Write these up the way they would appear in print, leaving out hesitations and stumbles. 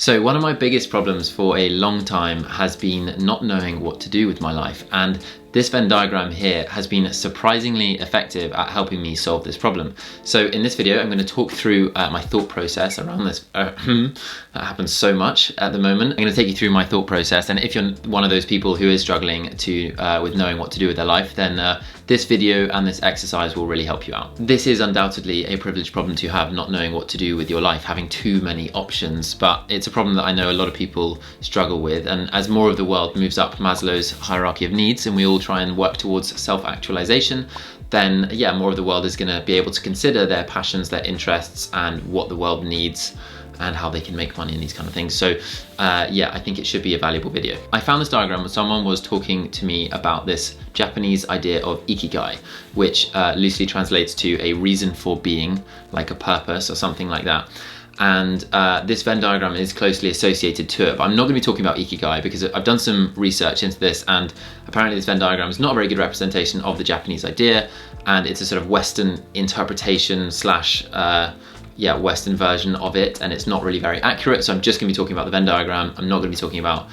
So one of my biggest problems for a long time has been not knowing what to do with my life, and this Venn diagram here has been surprisingly effective at helping me solve this problem. So in this video, I'm going to talk through my thought process around this. That happens so much at the moment. I'm going to take you through my thought process, and if you're one of those people who is struggling with knowing what to do with their life, then this video and this exercise will really help you out. This is undoubtedly a privileged problem to have, not knowing what to do with your life, having too many options, but it's a problem that I know a lot of people struggle with. And as more of the world moves up Maslow's hierarchy of needs and we all try and work towards self-actualization, then yeah, more of the world is going to be able to consider their passions, their interests, and what the world needs and how they can make money and these kind of things. So yeah, I think it should be a valuable video. I found this diagram when someone was talking to me about this Japanese idea of IKIGAI, which loosely translates to a reason for being, like a purpose or something like that. And this Venn diagram is closely associated to it, but I'm not going to be talking about Ikigai because I've done some research into this, and apparently this Venn diagram is not a very good representation of the Japanese idea, and it's a sort of Western interpretation slash Western version of it, and it's not really very accurate. So I'm just going to be talking about the Venn diagram. I'm not going to be talking about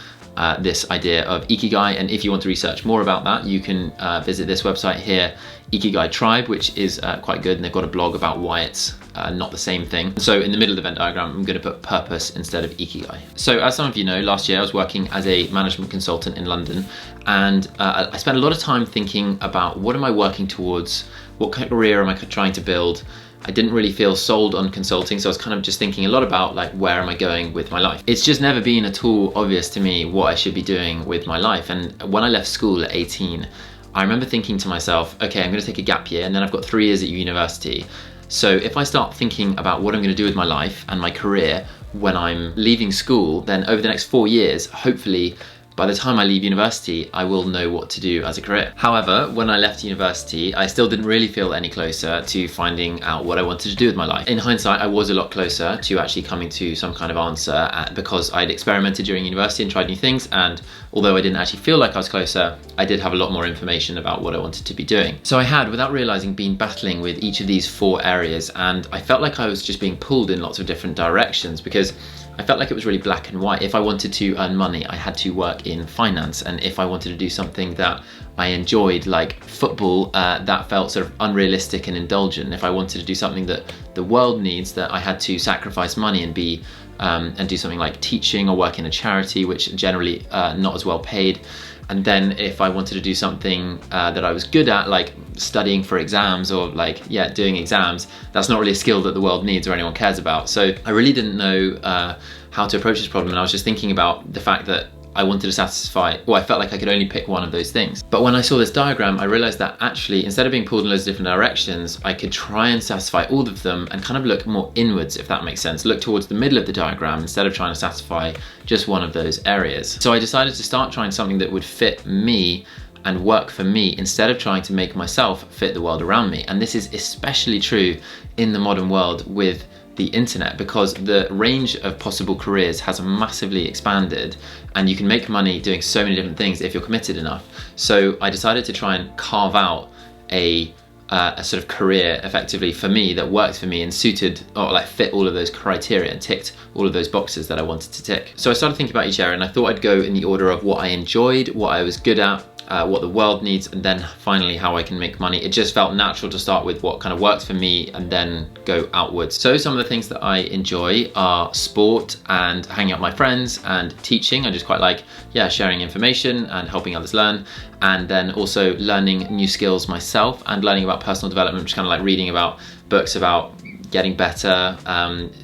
this idea of Ikigai, and if you want to research more about that, you can visit this website here, IKIGAI Tribe, which is quite good, and they've got a blog about why it's not the same thing. So in the middle of the Venn diagram, I'm going to put purpose instead of Ikigai. So as some of you know, last year I was working as a management consultant in London, and I spent a lot of time thinking about what am I working towards, what kind of career am I trying to build. I didn't really feel sold on consulting, so I was kind of just thinking a lot about like, where am I going with my life? It's just never been at all obvious to me what I should be doing with my life. And when I left school at 18, I remember thinking to myself, okay, I'm going to take a gap year, and then I've got 3 years at university. So if I start thinking about what I'm going to do with my life and my career when I'm leaving school, then over the next 4 years, hopefully, by the time I leave university, I will know what to do as a career. However, when I left university, I still didn't really feel any closer to finding out what I wanted to do with my life. In hindsight, I was a lot closer to actually coming to some kind of answer because I'd experimented during university and tried new things, and although I didn't actually feel like I was closer, I did have a lot more information about what I wanted to be doing. So I had, without realizing, been battling with each of these 4 areas, and I felt like I was just being pulled in lots of different directions because I felt like it was really black and white. If I wanted to earn money, I had to work in finance, and if I wanted to do something that I enjoyed, like football, that felt sort of unrealistic and indulgent. If I wanted to do something that the world needs, that I had to sacrifice money and be and do something like teaching or work in a charity, which generally not as well paid. And then if I wanted to do something that I was good at, like studying for exams or doing exams, that's not really a skill that the world needs or anyone cares about. So I really didn't know how to approach this problem, and I was just thinking about the fact that I wanted to satisfy, well, I felt like I could only pick one of those things. But when I saw this diagram, I realized that actually, instead of being pulled in loads of different directions, I could try and satisfy all of them and kind of look more inwards, if that makes sense. Look towards the middle of the diagram instead of trying to satisfy just one of those areas. So I decided to start trying something that would fit me and work for me instead of trying to make myself fit the world around me. And this is especially true in the modern world with the internet, because the range of possible careers has massively expanded, and you can make money doing so many different things if you're committed enough. So I decided to try and carve out a sort of career effectively for me that worked for me and suited or like fit all of those criteria and ticked all of those boxes that I wanted to tick. So I started thinking about each area, and I thought I'd go in the order of what I enjoyed, what I was good at, what the world needs, and then finally how I can make money. It just felt natural to start with what kind of works for me and then go outwards. So some of the things that I enjoy are sport and hanging out with my friends and teaching. I just quite like, sharing information and helping others learn. And then also learning new skills myself and learning about personal development, which is kind of like reading about books about getting better,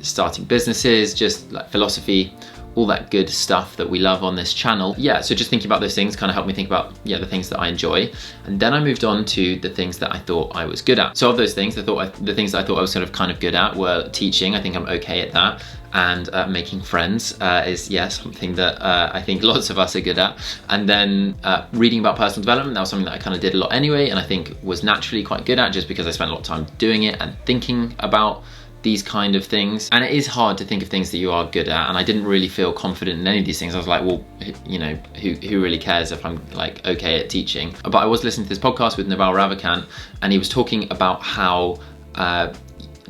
starting businesses, just like philosophy, all that good stuff that we love on this channel. So just thinking about those things kind of helped me think about the things that I enjoy. And then I moved on to the things that I thought I was good at. So of those things, the things that I thought I was sort of kind of good at were teaching. I think I'm okay at that. And making friends is something that I think lots of us are good at. And then reading about personal development, that was something that I kind of did a lot anyway, and I think was naturally quite good at just because I spent a lot of time doing it and thinking about these kind of things. And it is hard to think of things that you are good at, and I didn't really feel confident in any of these things. I was like, well, who really cares if I'm like okay at teaching? But I was listening to this podcast with Naval Ravikant, and he was talking about how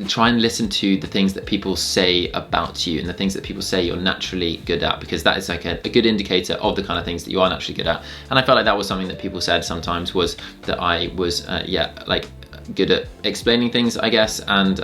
try and listen to the things that people say about you and the things that people say you're naturally good at, because that is like a good indicator of the kind of things that you are naturally good at. And I felt like that was something that people said sometimes, was that I was like good at explaining things, I guess, and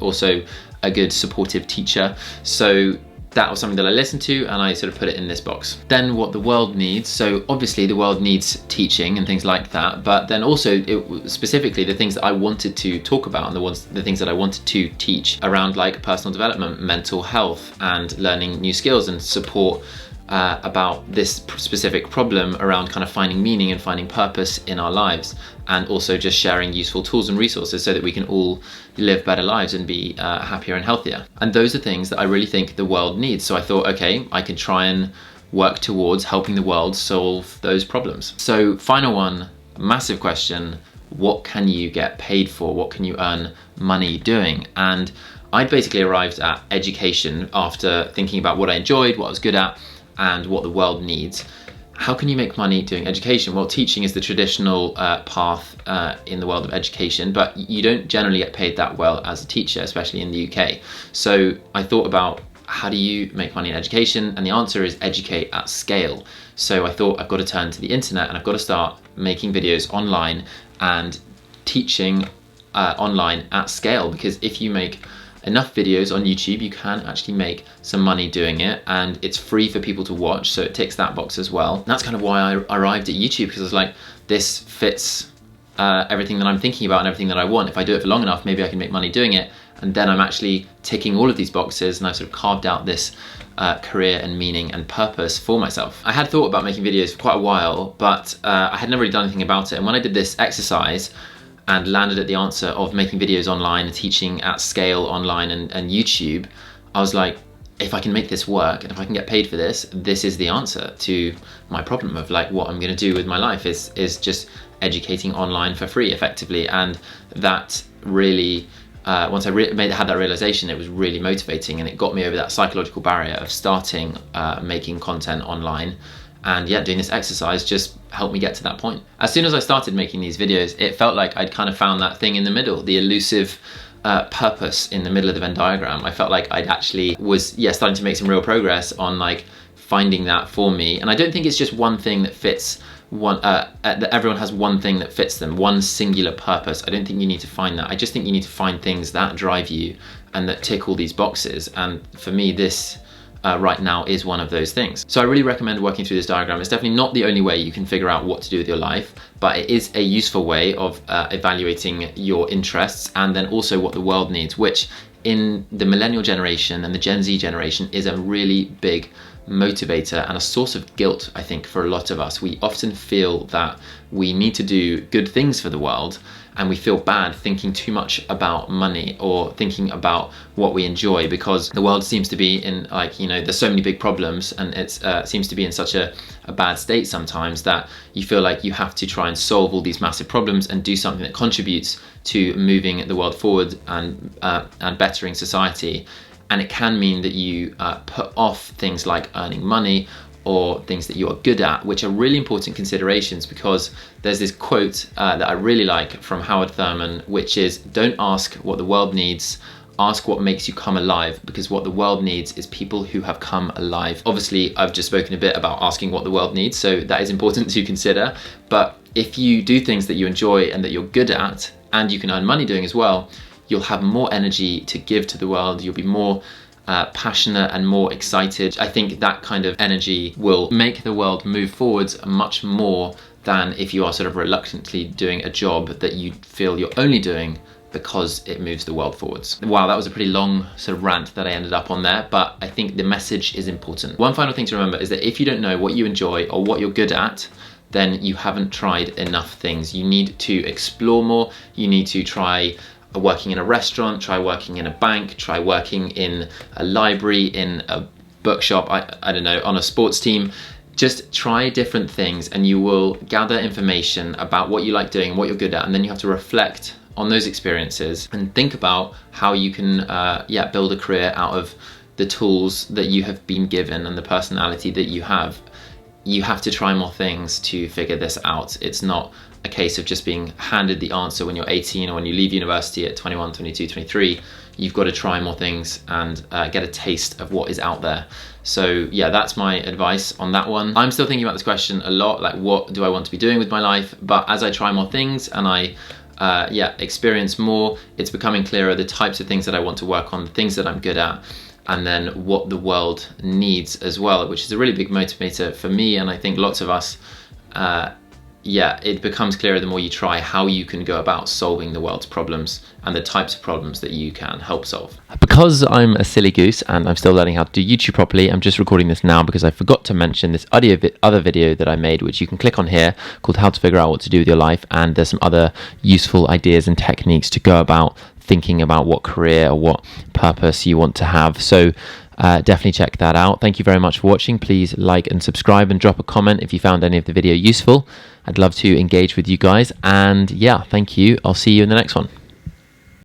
also a good supportive teacher. So that was something that I listened to, and I sort of put it in this box. Then what the world needs. So obviously the world needs teaching and things like that, but then also specifically the things that I wanted to talk about and the things that I wanted to teach around, like personal development, mental health, and learning new skills and support about this specific problem around kind of finding meaning and finding purpose in our lives, and also just sharing useful tools and resources so that we can all live better lives and be happier and healthier. And those are things that I really think the world needs. So I thought, okay, I can try and work towards helping the world solve those problems. So final one, massive question: what can you get paid for? What can you earn money doing? And I basically arrived at education after thinking about what I enjoyed, what I was good at, and what the world needs. How can you make money doing education? Well, teaching is the traditional path in the world of education, but you don't generally get paid that well as a teacher, especially in the UK. So I thought about, how do you make money in education? And the answer is educate at scale. So I thought, I've got to turn to the internet and I've got to start making videos online and teaching online at scale, because if you make enough videos on YouTube, you can actually make some money doing it, and it's free for people to watch, so it ticks that box as well. And that's kind of why I arrived at YouTube, because I was like, this fits everything that I'm thinking about and everything that I want. If I do it for long enough, maybe I can make money doing it, and then I'm actually ticking all of these boxes, and I've sort of carved out this career and meaning and purpose for myself. I had thought about making videos for quite a while, but I had never really done anything about it. And when I did this exercise and landed at the answer of making videos online, teaching at scale online and YouTube, I was like, if I can make this work and if I can get paid for this, this is the answer to my problem of like what I'm gonna do with my life is just educating online for free effectively. And that really, once I had that realization, it was really motivating, and it got me over that psychological barrier of starting making content online. And yeah, doing this exercise just helped me get to that point. As soon as I started making these videos, it felt like I'd kind of found that thing in the middle, the elusive purpose in the middle of the Venn diagram. I felt like I'd actually was starting to make some real progress on like finding that for me. And I don't think it's just one thing that fits that everyone has one thing that fits them, one singular purpose. I don't think you need to find that. I just think you need to find things that drive you and that tick all these boxes. And for me, this right now is one of those things. So I really recommend working through this diagram. It's definitely not the only way you can figure out what to do with your life, but it is a useful way of evaluating your interests and then also what the world needs, which in the millennial generation and the Gen Z generation is a really big motivator and a source of guilt, I think, for a lot of us. We often feel that we need to do good things for the world, and we feel bad thinking too much about money or thinking about what we enjoy, because the world seems to be in, like, you know, there's so many big problems, and it seems to be in such a bad state sometimes that you feel like you have to try and solve all these massive problems and do something that contributes to moving the world forward and bettering society. And it can mean that you put off things like earning money or things that you are good at, which are really important considerations, because there's this quote that I really like from Howard Thurman, which is, don't ask what the world needs, ask what makes you come alive, because what the world needs is people who have come alive. Obviously, I've just spoken a bit about asking what the world needs, so that is important to consider. But if you do things that you enjoy and that you're good at, and you can earn money doing as well, you'll have more energy to give to the world. You'll be more passionate and more excited. I think that kind of energy will make the world move forwards much more than if you are sort of reluctantly doing a job that you feel you're only doing because it moves the world forwards. Wow, that was a pretty long sort of rant that I ended up on there, but I think the message is important. One final thing to remember is that if you don't know what you enjoy or what you're good at, then you haven't tried enough things. You need to explore more. You need to try working in a restaurant, try working in a bank, try working in a library, in a bookshop, I don't know, on a sports team. Just try different things and you will gather information about what you like doing and what you're good at, and then you have to reflect on those experiences and think about how you can build a career out of the tools that you have been given and the personality that you have. You have to try more things to figure this out. It's not a case of just being handed the answer when you're 18 or when you leave university at 21, 22, 23. You've got to try more things and get a taste of what is out there. So yeah, that's my advice on that one. I'm still thinking about this question a lot, like what do I want to be doing with my life? But as I try more things and I experience more, it's becoming clearer the types of things that I want to work on, the things that I'm good at, and then what the world needs as well, which is a really big motivator for me, and I think lots of us. It becomes clearer the more you try how you can go about solving the world's problems and the types of problems that you can help solve. Because I'm a silly goose and I'm still learning how to do YouTube properly, I'm just recording this now because I forgot to mention this other video that I made, which you can click on here, called How to Figure Out What to Do with Your Life, and there's some other useful ideas and techniques to go about thinking about what career or what purpose you want to have. So definitely check that out. Thank you very much for watching. Please like and subscribe and drop a comment if you found any of the video useful. I'd love to engage with you guys, and yeah, thank you. I'll see you in the next one.